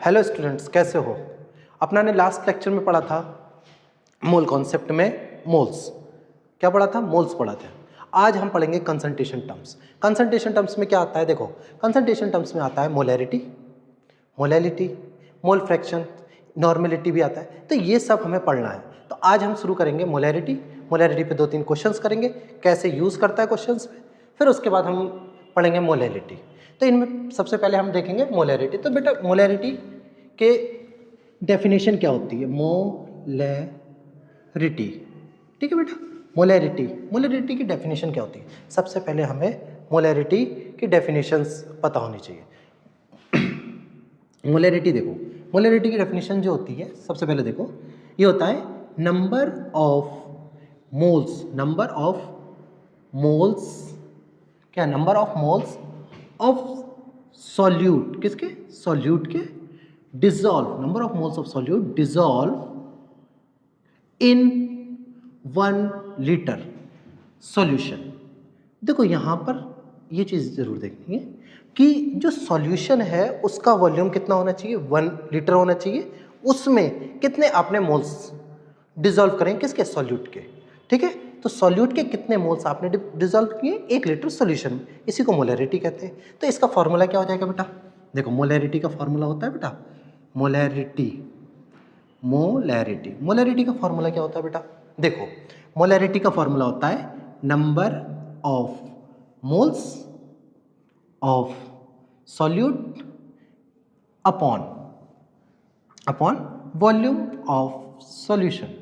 Hello students, कैसे हो। अपना ने लास्ट लेक्चर में पढ़ा था मोल कॉन्सेप्ट में मोल्स। क्या पढ़ा था? मोल्स पढ़ा था। आज हम पढ़ेंगे कंसंट्रेशन टर्म्स। कंसंट्रेशन टर्म्स में क्या आता है? देखो, कंसंट्रेशन टर्म्स में आता है molarity, molality, mole fraction, normality भी आता है। तो ये सब हमें पढ़ना है। तो आज हम शुरू करेंगे मोलैरिटी। मोलैरिटी पे 2-3 क्वेश्चंस करेंगे, कैसे यूज़ करता है क्वेश्चंस में। फिर उसके बाद हम पढ़ेंगे मोलैलिटी। तो इनमें सबसे पहले हम देखेंगे मोलैरिटी। तो बेटा मोलैरिटी के डेफिनेशन क्या होती है? मोलैरिटी, ठीक है बेटा। मोलैरिटी, मोलैरिटी की डेफिनेशन क्या होती है? सबसे पहले हमें मोलैरिटी की डेफिनेशंस पता होनी चाहिए। मोलैरिटी देखो, मोलैरिटी की डेफिनेशन जो होती है, सबसे पहले देखो, ये होता है number of moles, number of moles, क्या? Number of moles of solute, किसके? सॉल्यूट के dissolve, number of moles of solute dissolve in 1 litre solution. देखो यहाँ पर ये चीज़ ज़रूर देखनी है कि जो सॉल्यूशन है उसका वॉल्यूम कितना होना चाहिए? 1 लीटर होना चाहिए। उसमें कितने आपने मोल्स डिसॉल्व करें? किसके? सॉल्यूट के, ठीक है। तो सॉल्यूट के कितने मोल्स आपने डिसॉल्व किए? 1 लीटर सॉल्यूशन में। इसी को मोलैरिटी कहते हैं। तो इसका फॉर्मूला क्या हो जाएगा बेटा? देखो, मोलैरिटी का फॉर्मूला होता है बेटा, मोलैरिटी, मोलैरिटी, मोलैरिटी का फॉर्मूला क्या होता है बेटा? देखो, मोलैरिटी का फॉर्मूला होता है number of moles of solute upon volume of solution.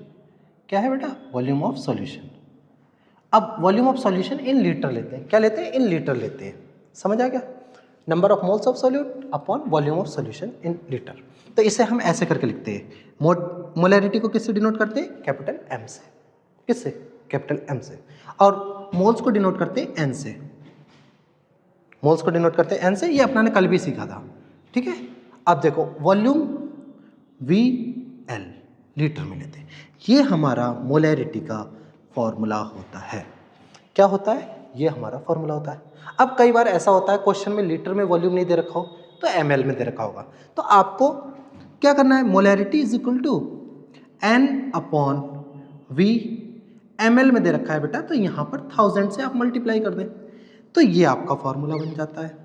क्या है बेटा? Volume of solution. अब volume of solution in litre लेते हैं। क्या लेते हैं? इन लीटर लेते हैं। समझ आ गया? Number of moles of solute upon volume of solution in litre. तो इसे हम ऐसे करके लिखते हैं। मोलैरिटी को किससे डिनोट करते हैं? कैपिटल एम से। किससे? कैपिटल एम से। और मोल्स को डिनोट करते हैं एन से। मोल्स को डिनोट करते हैं एन से। ये अपना ने कल भी सीखा था, ठीक है। अब देखो, वॉल्यूम वी एल लीटर में लेते हैं। ये हमारा मोलैरिटी का फॉर्मूला होता है। क्या होता है? ये हमारा फॉर्मूला होता है। अब कई बार ऐसा होता है क्वेश्चन में लीटर में वॉल्यूम नहीं दे रखा हो तो ml में दे रखा होगा। तो आपको क्या करना है? Molarity is equal to n upon v, ml में दे रखा है बेटा, तो यहाँ पर 1000 से आप मल्टीप्लाई कर दें तो ये आपका फॉर्मूला बन जाता है,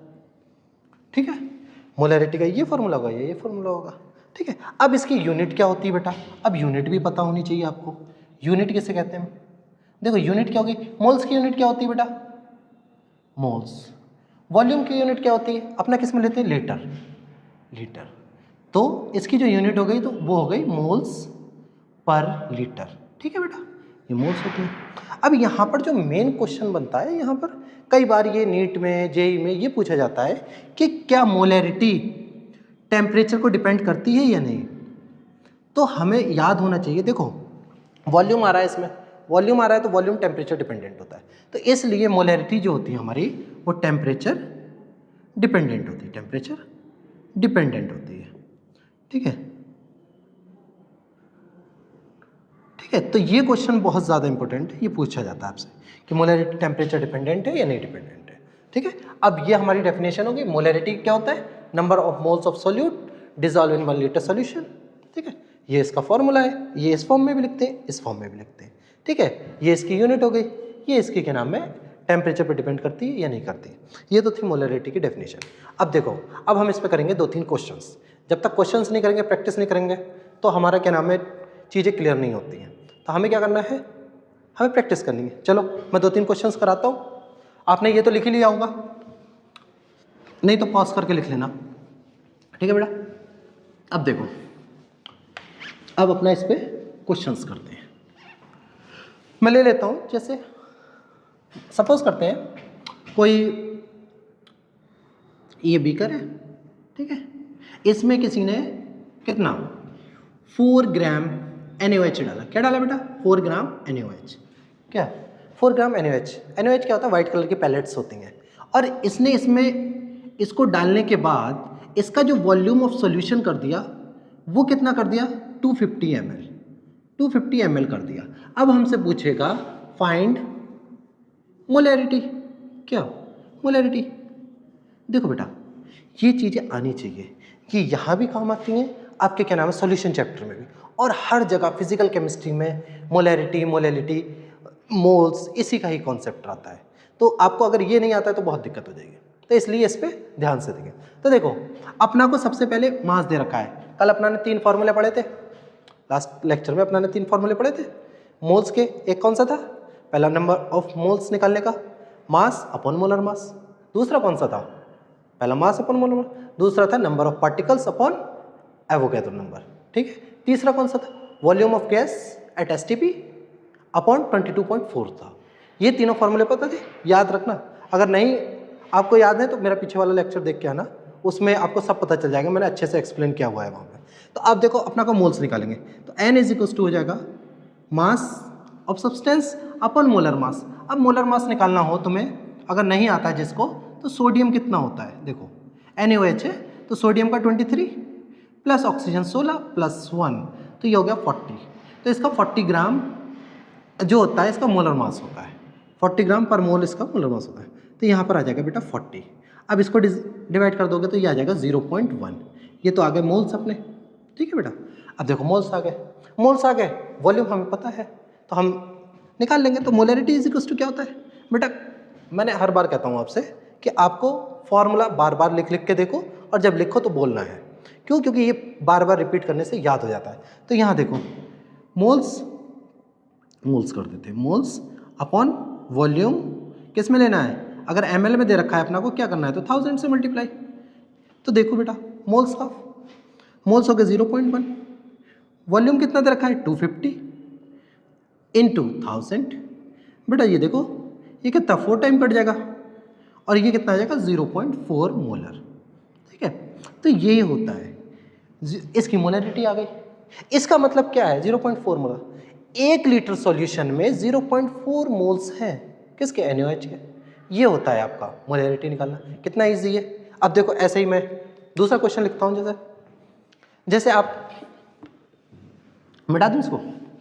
ठीक है। मोलैरिटी का ये फॉर्मूला होगा, ये फॉर्मूला होगा, ठीक है। अब इसकी यूनिट क्या होती है बेटा? अब यूनिट भी पता होनी चाहिए आपको। यूनिट किसे कहते हैं? देखो, यूनिट क्या होगी? मोल्स की यूनिट क्या होती है बेटा? मोल्स। वॉल्यूम की यूनिट क्या होती है? अपना किस में लेते हैं? Litre, litre. तो इसकी जो यूनिट हो गई तो वो हो गई मोल्स पर लीटर, ठीक है बेटा। ये मोल्स होती है। अब यहाँ पर जो मेन क्वेश्चन बनता है, यहाँ पर कई बार ये नीट में, जेई में ये पूछा जाता है कि क्या मोलैरिटी टेम्परेचर को डिपेंड करती है या नहीं। तो हमें याद होना चाहिए, देखो वॉल्यूम आ रहा है, इसमें वॉल्यूम आ रहा है तो वॉल्यूम टेम्परेचर डिपेंडेंट होता है। तो इसलिए मोलैरिटी जो होती है हमारी वो टेम्परेचर डिपेंडेंट होती है, टेम्परेचर डिपेंडेंट होती है, ठीक है, ठीक है। तो ये क्वेश्चन बहुत ज़्यादा इंपॉर्टेंट है, ये पूछा जाता है आपसे कि मोलैरिटी टेम्परेचर डिपेंडेंट है या नहीं डिपेंडेंट है, ठीक है। अब ये हमारी डेफिनेशन होगी। मोलैरिटी क्या होता है? Number of moles of solute dissolve in 1 litre solution, ठीक है। ये इसका फॉर्मूला है। ये इस फॉर्म में भी लिखते हैं, इस फॉर्म में भी लिखते हैं, ठीक है। ये इसकी यूनिट हो गई। ये इसके क्या नाम है? टेम्परेचर पर डिपेंड करती है या नहीं करती। ये तो थी मोलैरिटी की डेफिनेशन। अब देखो, अब हम इस पर करेंगे 2-3 क्वेश्चंस। जब तक क्वेश्चंस नहीं करेंगे, प्रैक्टिस नहीं करेंगे, तो हमारा क्या नाम है, चीज़ें क्लियर नहीं होती हैं। तो हमें क्या करना है? हमें प्रैक्टिस करनी है। चलो, मैं 2-3 क्वेश्चंस कराता हूँ। आपने ये तो लिख ही लिया होगा, नहीं तो पॉज करके लिख लेना, ठीक है बेटा। अब देखो, अब अपना इस पे क्वेश्चंस करते हैं। मैं ले लेता हूँ, जैसे सपोज करते हैं कोई ये बीकर है, ठीक है। इसमें किसी ने कितना 4 ग्राम NaOH डाला। क्या डाला बेटा? 4 ग्राम NaOH। क्या? 4 ग्राम NaOH। NaOH क्या होता है? वाइट कलर की पैलेट्स होती हैं। और इसने इसमें इसको डालने के बाद इसका जो वॉल्यूम ऑफ सॉल्यूशन कर दिया वो कितना कर दिया? 250 ml, 250 ml कर दिया। अब हमसे पूछेगा फाइंड मोलैरिटी। क्या? मोलैरिटी। देखो बेटा, ये चीज़ें आनी चाहिए। ये यहाँ भी काम आती हैं आपके क्या नाम है सॉल्यूशन चैप्टर में भी, और हर जगह फिजिकल केमिस्ट्री में मोलैरिटी, मोलैलिटी, मोल्स, इसी का ही कॉन्सेप्ट आता है। तो आपको अगर ये नहीं आता है तो बहुत दिक्कत हो जाएगी, तो इसलिए इस पर ध्यान से देखें। तो देखो अपना को सबसे पहले मास दे रखा है। कल अपना ने 3 फॉर्मूले पढ़े थे, लास्ट लेक्चर में अपना ने 3 फॉर्मूले पढ़े थे मोल्स के। एक कौन सा था? पहला नंबर ऑफ मोल्स निकालने का, मास अपॉन मोलर मास। दूसरा कौन सा था? पहला मास अपॉन मोलर मास। दूसरा था number of particles upon Avogadro number. ठीक है। तीसरा कौन सा था? Volume of gas at STP upon 22.4 था। ये तीनों फॉर्मूले पता थे, याद रखना। अगर नहीं आपको याद है तो मेरा पीछे वाला लेक्चर देख के आना, उसमें आपको सब पता चल जाएगा, मैंने अच्छे से एक्सप्लेन किया हुआ है वहाँ पे। तो आप देखो अपना का मोल्स निकालेंगे तो n इज इक्वल टू हो जाएगा mass of substance upon molar mass. अब मोलर मास निकालना हो तुम्हें, अगर नहीं आता है जिसको, तो सोडियम कितना होता है देखो NaOH है, तो सोडियम का 23 प्लस ऑक्सीजन 16 प्लस 1, तो ये हो गया 40। तो इसका 40 ग्राम जो होता है इसका मोलर मास होता है, 40 ग्राम पर मोल इसका मोलर मास होता है। तो यहाँ पर आ जाएगा बेटा 40। अब इसको डिवाइड कर दोगे तो ये आ जाएगा 0.1। ये तो आ गए मोल्स अपने। ठीक है बेटा। अब देखो मोल्स आ गए, मोल्स आ गए, वॉल्यूम हमें पता है तो हम निकाल लेंगे। तो मोलैरिटी इज इक्वल टू क्या होता है बेटा? मैंने हर बार कहता हूँ आपसे कि आपको फॉर्मूला बार बार लिख लिख के देखो, और जब लिखो तो बोलना है। क्यों? क्योंकि ये बार बार रिपीट करने से याद हो जाता है। तो यहाँ देखो मोल्स, मोल्स कर देते हैं, मोल्स अपॉन वॉल्यूम किस में लेना है? अगर ml में दे रखा है अपना को, क्या करना है? तो 1000 से मल्टीप्लाई। तो देखो बेटा मोल्स का, मोल्स हो गए 0.1, वॉल्यूम कितना दे रखा है? 250 इंटू 1000। बेटा ये देखो ये कितना 4 टाइम कट जाएगा, और ये कितना आ जाएगा 0.4 मोलर। ठीक है। तो ये होता है, इसकी मोलैरिटी आ गई। इसका मतलब क्या है? 0.4 मोलर। 1 लीटर सॉल्यूशन में 0.4 मोल्स हैं किसके? NaOH के। ये होता है आपका मोलैरिटी निकालना। कितना इजी है। अब देखो ऐसे ही मैं दूसरा क्वेश्चन लिखता हूँ, जैसे आप मिटा दूँ इसको?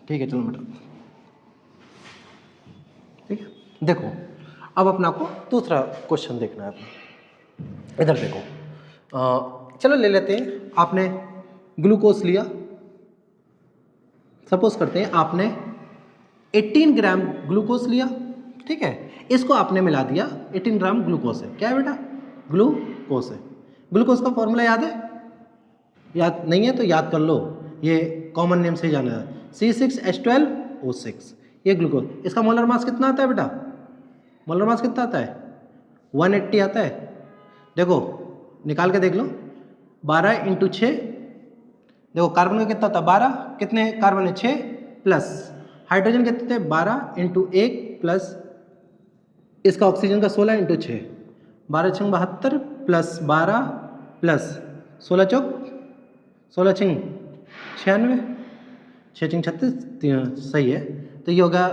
ठीक है चलो मिटा। ठीक है। देखो अब अपना को दूसरा क्वेश्चन देखना है अपना। इधर देखो चलो ले लेते हैं, आपने ग्लूकोज लिया, सपोज करते हैं आपने 18 ग्राम ग्लूकोज लिया। ठीक है। इसको आपने मिला दिया 18 ग्राम ग्लूकोज है। क्या है बेटा? ग्लूकोज है। ग्लूकोज का फॉर्मूला याद है? याद नहीं है तो याद कर लो, ये कॉमन नेम से जाना है, C6H12O6। ये ग्लूकोज। इसका मोलर मास कितना आता है बेटा? मोलर मास कितना आता है? 180 आता है। देखो निकाल के देख लो, 12 इंटू 6, देखो कार्बन का कितना था? 12, कितने कार्बन है? 6 प्लस हाइड्रोजन कितने थे? 12 इंटू 1 प्लस इसका ऑक्सीजन का 16 इंटू 6, 12 छंग 72 प्लस 12 प्लस 16 चौक 16 छिंग 96, 6 छिंग 36, सही है। तो ये होगा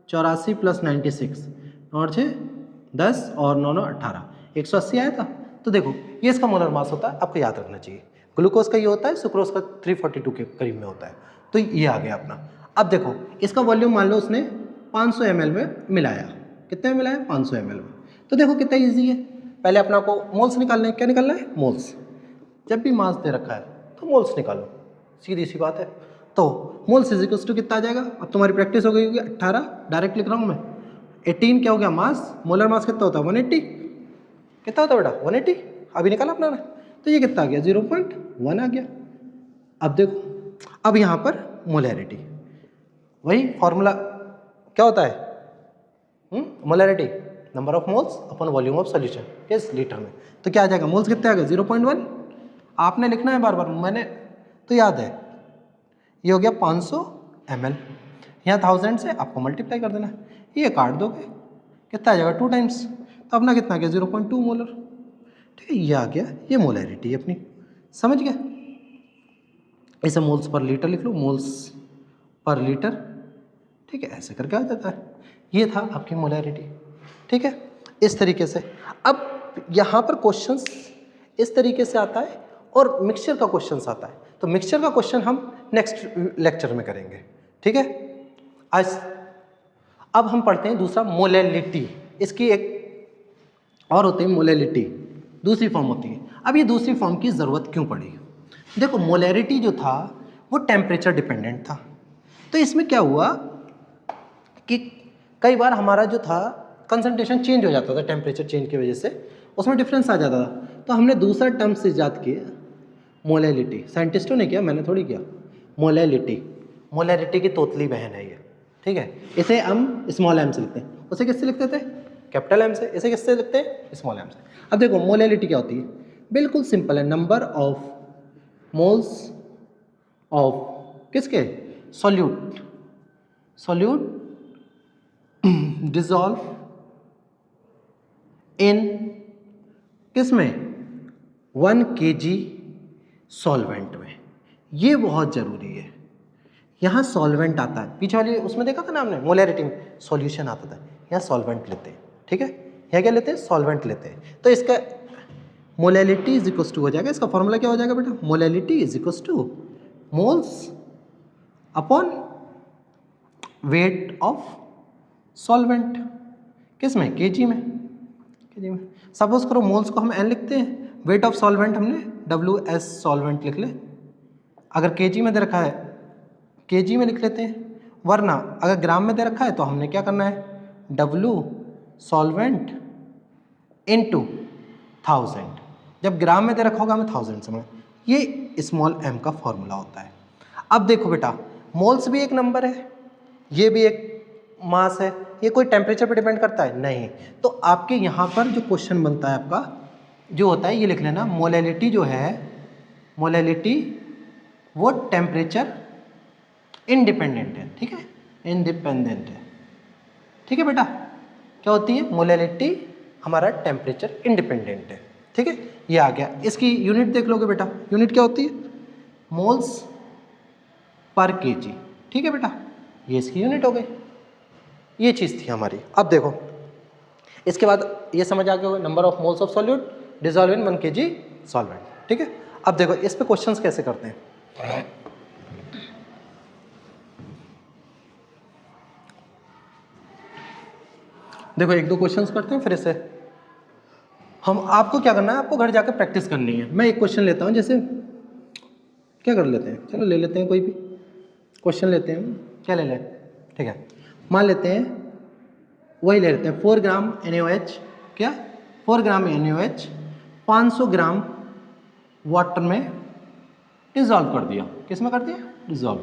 84 प्लस 96, और 6 10 और 9 9 18, 180 आया था। तो देखो ये इसका मोलर मास होता है, आपको याद रखना चाहिए। ग्लूकोज का ये होता है, सुक्रोज का 342 के करीब में होता है। तो ये आ गया अपना। अब देखो इसका वॉल्यूम मान लो उसने 500 ml में मिलाया। कितने में मिलाया? 500 ml में। तो देखो कितना ईजी है। पहले अपना को मोल्स निकालना है। क्या निकालना है? मोल्स। जब भी मास दे रखा है तो मोल्स निकालो, सीधी सी बात है। तो मोल्स इज इक्वल टू कितना आ जाएगा? अब तुम्हारी प्रैक्टिस हो गई होगी। 18 डायरेक्ट लिख रहा हूँ मैं। 18 क्या हो गया? मास। मोलर मास कितना होता है? 180। कितना होता है बेटा? 180। अभी निकाला अपना ने। तो ये कितना आ गया? 0.1 आ गया। अब देखो अब यहाँ पर मोलैरिटी, वही फॉर्मूला क्या होता है? Molarity number of moles upon volume of solution किस लीटर में। तो क्या आ जाएगा? मोल्स कितने आ गए? 0.1। आपने लिखना है बार बार, मैंने तो याद है। ये हो गया 500 ml। यहाँ 1000 से आपको मल्टीप्लाई कर देना है, ये काट दोगे कितना आ जाएगा? 2 टाइम्स। तो अपना कितना आ गया? 0.2 मोलर। ठीक है, ये आ गया, ये मोलैरिटी अपनी। समझ गया? इसे मोल्स पर लीटर लिख लो, मोल्स पर लीटर। ठीक है, ऐसे करके आ जाता है। ये था आपकी मोलैरिटी। ठीक है, इस तरीके से। अब यहाँ पर क्वेश्चंस इस तरीके से आता है, और मिक्सचर का क्वेश्चंस आता है। तो मिक्सचर का क्वेश्चन हम नेक्स्ट लेक्चर में करेंगे। ठीक है। आज अब हम पढ़ते हैं दूसरा मोलैलिटी। इसकी एक और होती है मोलैलिटी, दूसरी फॉर्म होती है। अब ये दूसरी फॉर्म की ज़रूरत क्यों पड़ी? देखो मोलैरिटी जो था वो टेम्परेचर डिपेंडेंट था, तो इसमें क्या हुआ कि कई बार हमारा जो था कंसंट्रेशन चेंज हो जाता था टेम्परेचर चेंज की वजह से, उसमें डिफरेंस आ जाता था। तो हमने दूसरा टर्म्स ईजाद किया, मोलैलिटी। साइंटिस्टों ने किया, मैंने थोड़ी किया। मोलैलिटी, मोलैरिटी की तोतली बहन है ये, ठीक है। इसे हम स्मॉल एम से लिखते हैं, उसे किससे लिखते थे? कैपिटल एम से। इसे किससे लिखते हैं? स्मॉल एम से। अब देखो मोलैलिटी क्या होती है, बिल्कुल सिंपल है, नंबर ऑफ मोल्स ऑफ किसके? सॉल्यूट, सॉल्यूट डिसॉल्व इन किस में? 1 kg सॉल्वेंट में। ये बहुत ज़रूरी है, यहाँ सॉल्वेंट आता है, पीछे वाली उसमें देखा था ना हमने मोलैरिटी में सॉल्यूशन आता था, यहाँ सॉल्वेंट लेते हैं, ठीक है। यहाँ क्या लेते हैं? सॉल्वेंट लेते हैं। तो इसका मोलैलिटी इज इक्वल्स टू हो जाएगा, इसका फॉर्मूला क्या हो जाएगा बेटा? Molality is equals two moles upon weight of solvent, किस में? केजी में, केजी में। सपोज करो मोल्स को हम एन लिखते हैं, वेट ऑफ सॉल्वेंट हमने WS सॉल्वेंट लिख ले। अगर केजी में दे रखा है केजी में लिख लेते हैं, वरना अगर ग्राम में दे रखा है तो हमने क्या करना है? W solvent into 1000। जब ग्राम में दे रखा होगा हमें 1000 समझ, ये स्मॉल m का फॉर्मूला होता है। अब देखो बेटा, मोल्स भी एक नंबर है, ये भी एक मास है, ये कोई टेम्परेचर पे डिपेंड करता है? नहीं। तो आपके यहाँ पर जो क्वेश्चन बनता है आपका जो होता है, ये लिख लेना, मोलैलिटी जो है, मोलैलिटी वो टेम्परेचर इंडिपेंडेंट है, ठीक है, इंडिपेंडेंट है, ठीक है बेटा। क्या होती है? मोलैलिटी हमारा टेम्परेचर इंडिपेंडेंट है, ठीक है। ये आ गया, इसकी यूनिट देख लोगे बेटा, यूनिट क्या होती है? मोल्स पर केजी, ठीक है बेटा, ये इसकी यूनिट हो गई। ये चीज़ थी हमारी। अब देखो इसके बाद ये समझ आ गया होगा, number of moles of solute dissolve in 1 kg solvent, ठीक है। अब देखो इस पे क्वेश्चंस कैसे करते हैं। देखो एक दो क्वेश्चंस करते हैं फिर इसे हम, आपको क्या करना है, आपको घर जाकर प्रैक्टिस करनी है। मैं एक क्वेश्चन लेता हूँ, जैसे क्या कर लेते हैं, चलो ले लेते हैं, कोई भी क्वेश्चन लेते हैं, क्या ले लें, ठीक है। मान लेते हैं वही ले लेते हैं 4 ग्राम NaOH, क्या 4 ग्राम NaOH 500 ग्राम वाटर में डिज़ोल्व कर दिया। किस में कर दिया? डिज़ोल्व।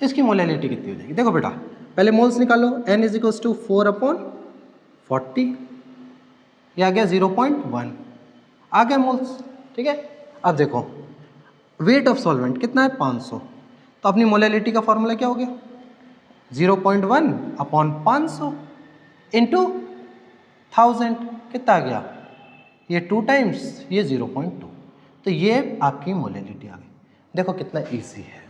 तो इसकी मोलैलिटी कितनी हो जाएगी? देखो बेटा पहले मोल्स निकालो, N इज इक्वल्स टू 4/40, ये आ गया 0.1, आ गया मोल्स, ठीक है। अब देखो वेट ऑफ सॉल्वेंट कितना है? 500, तो अपनी मोलैलिटी का फॉर्मूला क्या हो गया? 0.1/500 इंटू 1000, कितना आ गया? ये 2 टाइम्स ये 0.2, तो ये आपकी मोलैलिटी आ गई। देखो कितना इजी है,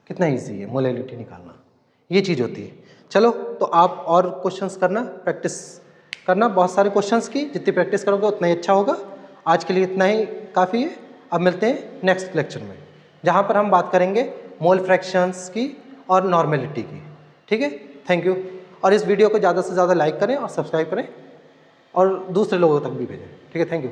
कितना इजी है मोलैलिटी निकालना, ये चीज़ होती है। चलो तो आप और क्वेश्चंस करना, प्रैक्टिस करना बहुत सारे क्वेश्चंस की, जितनी प्रैक्टिस करोगे उतना ही अच्छा होगा। आज के लिए इतना ही काफ़ी है। अब मिलते हैं नेक्स्ट लेक्चर में, जहाँ पर हम बात करेंगे मोल फ्रैक्शंस की और नॉर्मेलिटी की, ठीक है। Thank you. और इस वीडियो को ज़्यादा से ज़्यादा लाइक करें और सब्सक्राइब करें और दूसरे लोगों तक भी भेजें, ठीक है। Thank you.